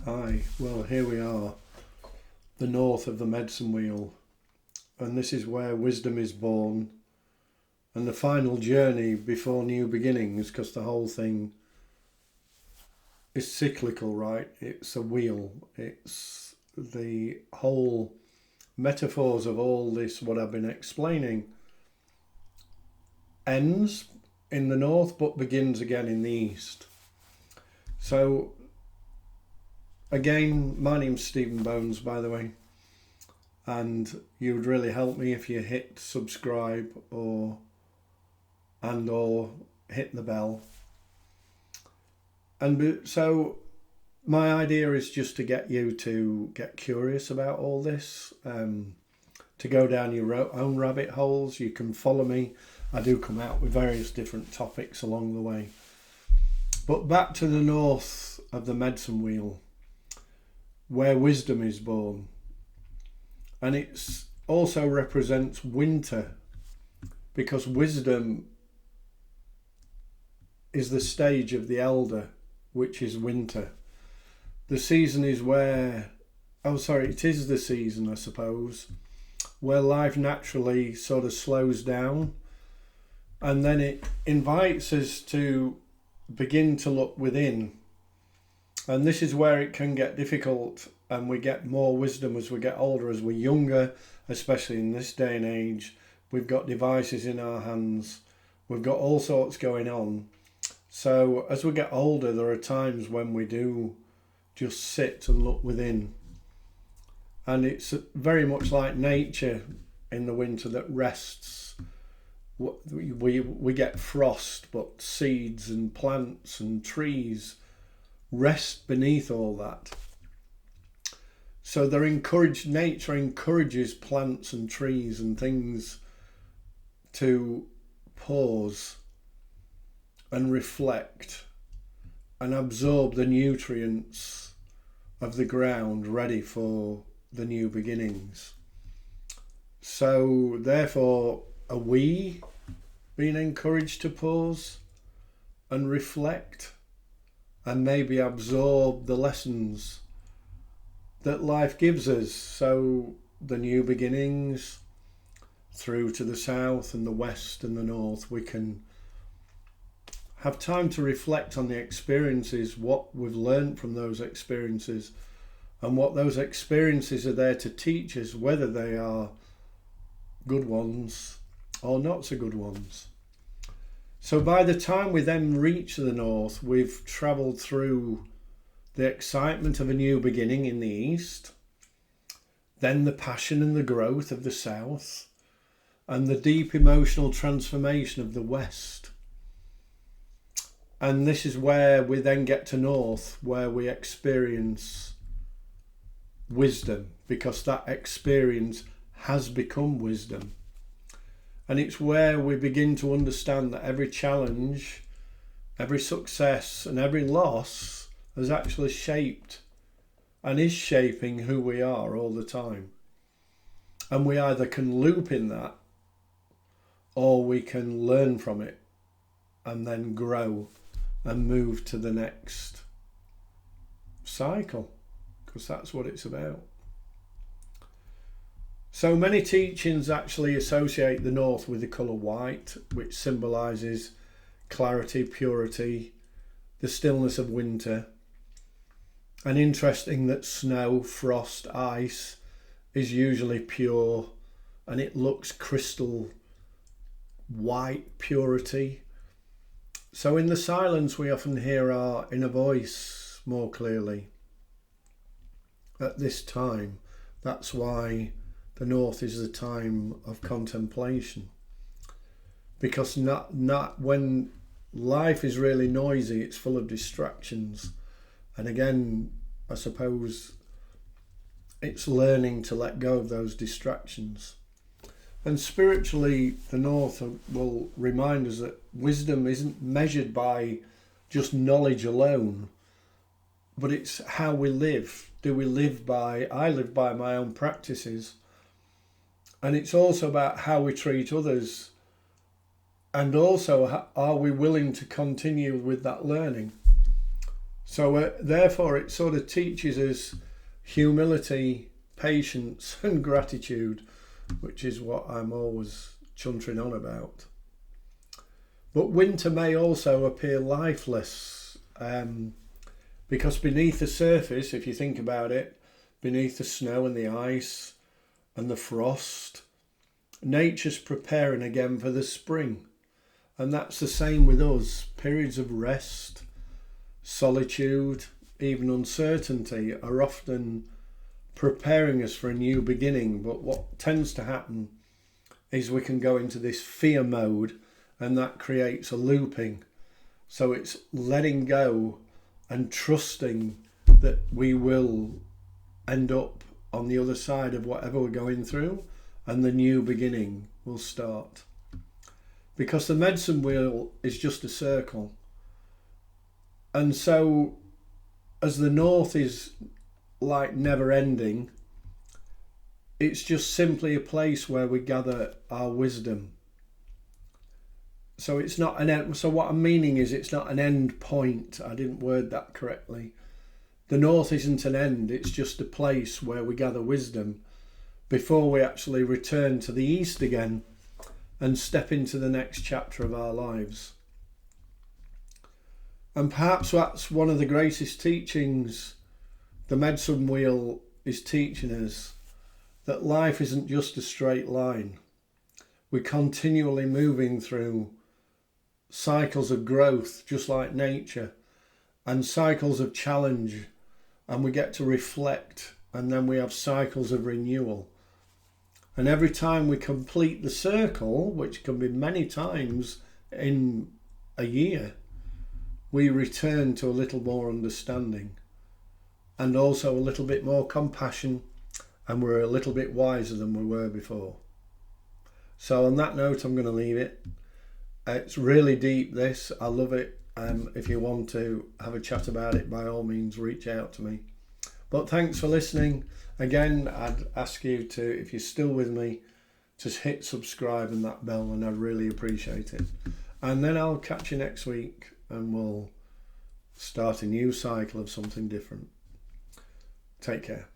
Hi, well, here we are, the north of the medicine wheel, and this is where wisdom is born, and the final journey before new beginnings, because the whole thing is cyclical, right? It's a wheel. It's the whole metaphors of all this, what I've been explaining, ends in the north but begins again in the east. So, again, my name's Stephen Bones, by the way, and you would really help me if you hit subscribe or hit the bell. And so my idea is just to get you to get curious about all this, to go down your own rabbit holes. You can follow me. I do come out with various different topics along the way. But back to the north of the medicine wheel, where wisdom is born. And it also represents winter, because wisdom is the stage of the elder, which is winter. The season is it is the season, I suppose, where life naturally sort of slows down, and then it invites us to begin to look within. And this is where it can get difficult, and we get more wisdom as we get older. As we're younger, especially in this day and age, we've got devices in our hands, we've got all sorts going on. So as we get older, there are times when we do just sit and look within. And it's very much like nature in the winter that rests. We get frost, but seeds and plants and trees rest beneath all that. So nature encourages plants and trees and things to pause and reflect and absorb the nutrients of the ground ready for the new beginnings. So therefore, are we being encouraged to pause and reflect and maybe absorb the lessons that life gives us? So the new beginnings through to the south and the west and the north, we can have time to reflect on the experiences, what we've learned from those experiences, and what those experiences are there to teach us, whether they are good ones or not so good ones. So by the time we then reach the north, we've travelled through the excitement of a new beginning in the east, then the passion and the growth of the south, and the deep emotional transformation of the west. And this is where we then get to north, where we experience wisdom, because that experience has become wisdom. And it's where we begin to understand that every challenge, every success and every loss has actually shaped and is shaping who we are all the time. And we either can loop in that, or we can learn from it and then grow and move to the next cycle, because that's what it's about. So many teachings actually associate the north with the colour white, which symbolises clarity, purity, the stillness of winter. And interesting that snow, frost, ice is usually pure, and it looks crystal white purity. So in the silence we often hear our inner voice more clearly at this time. That's why the north is the time of contemplation, because not when life is really noisy, it's full of distractions. And again, I suppose it's learning to let go of those distractions. And spiritually, the north will remind us that wisdom isn't measured by just knowledge alone, but it's how we live. I live by my own practices. And it's also about how we treat others. And also, are we willing to continue with that learning? So therefore it sort of teaches us humility, patience and gratitude, which is what I'm always chuntering on about. But winter may also appear lifeless, because beneath the surface, if you think about it, beneath the snow and the ice and the frost, nature's preparing again for the spring. And that's the same with us. Periods of rest, solitude, even uncertainty are often preparing us for a new beginning. But what tends to happen is we can go into this fear mode, and that creates a looping. So it's letting go and trusting that we will end up on the other side of whatever we're going through, and the new beginning will start. Because the medicine wheel is just a circle. And so as the north is like never ending, it's just simply a place where we gather our wisdom. So it's not an end. So what I'm meaning is it's not an end point. I didn't word that correctly. The north isn't an end. It's just a place where we gather wisdom before we actually return to the east again and step into the next chapter of our lives. And perhaps that's one of the greatest teachings the medicine wheel is teaching us, that life isn't just a straight line. We're continually moving through cycles of growth, just like nature, and cycles of challenge, and we get to reflect, and then we have cycles of renewal. And every time we complete the circle, which can be many times in a year, we return to a little more understanding and also a little bit more compassion, and we're a little bit wiser than we were before. So on that note, I'm going to leave it. It's really deep, this. I love it. If you want to have a chat about it, by all means, reach out to me. But thanks for listening. Again, I'd ask you to, if you're still with me, just hit subscribe and that bell, and I'd really appreciate it. And then I'll catch you next week, and we'll start a new cycle of something different. Take care.